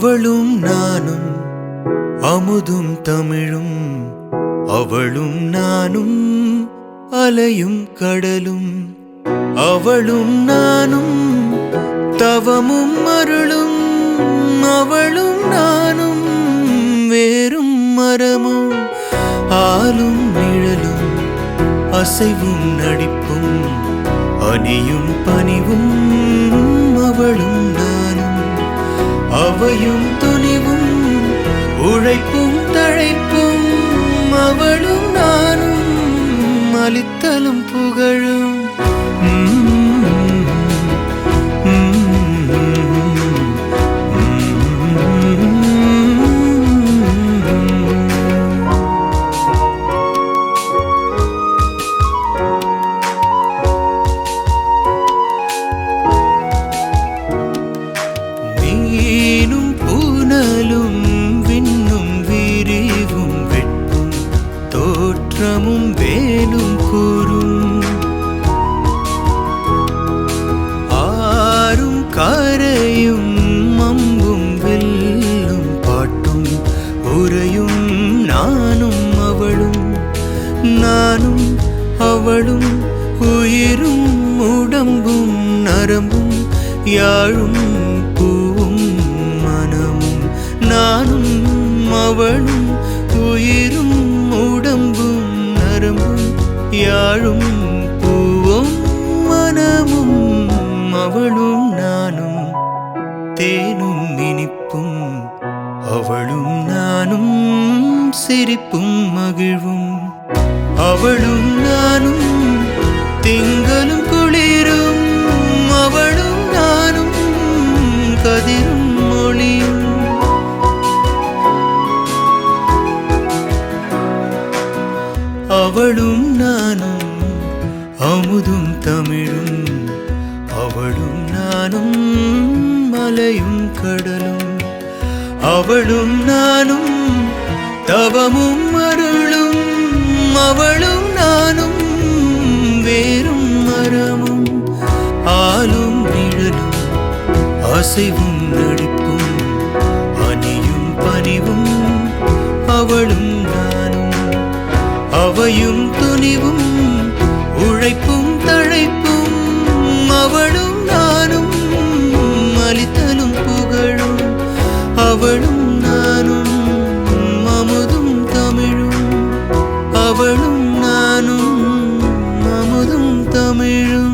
அவளும் நானும் அமுதும் தமிழும், அவளும் நானும் அலையும் கடலும், அவளும் நானும் தவமும் அருளும், அவளும் நானும் வேறும் மரமும், ஆளும் நிழலும் அசைவும் நடிப்பும் அணியும் பணிவும், அவளும் நானும் அவையும் துணிவும் உழைப்பும் தழைப்பும், அவளும் நானும் அளித்தலும் புகழும். நீனும் பூனலும் விண்ணும் விரிவும் வெட்டும் தோற்றமும் வேலும் கூறும், ஆறும் கரையும் அம்பும் வில்லும் பாட்டும் உரையும், நானும் அவளும் நானும் அவளும் உயிரும் உடம்பும் நரம்பும் யாழும் பூவும் மனமும், நானும் அவளும் உயிரும் உடம்பும் நரம்பும் யாழும் பூவும் மனமும், அவளும் நானும் தேனும் இனிப்பும், அவளும் நானும் சிரிப்பும் மகிழ்வும், அவளும் நானும் திங்களும் குளிரும், அவளும் நானும் கதிரும் மொழியும், அவளும் நானும் அமுதும் தமிழும், அவளும் நானும் மலையும் கடலும், அவளும் நானும் தவமும் அருளும், அவளும் நானும் வேறும் மரமும், ஆளும் நிழலும் அசைவும் நடிப்பும் அணியும் பணிவும், அவளும் நானும் அவையும் துணிவும் உழைப்பும் தழைப்பும், அவளும் நானும் அளித்தலும் புகழும், அவளும் நானும் அமுதும் தமிழும், அவளும் நானும் அமுதும் தமிழும்.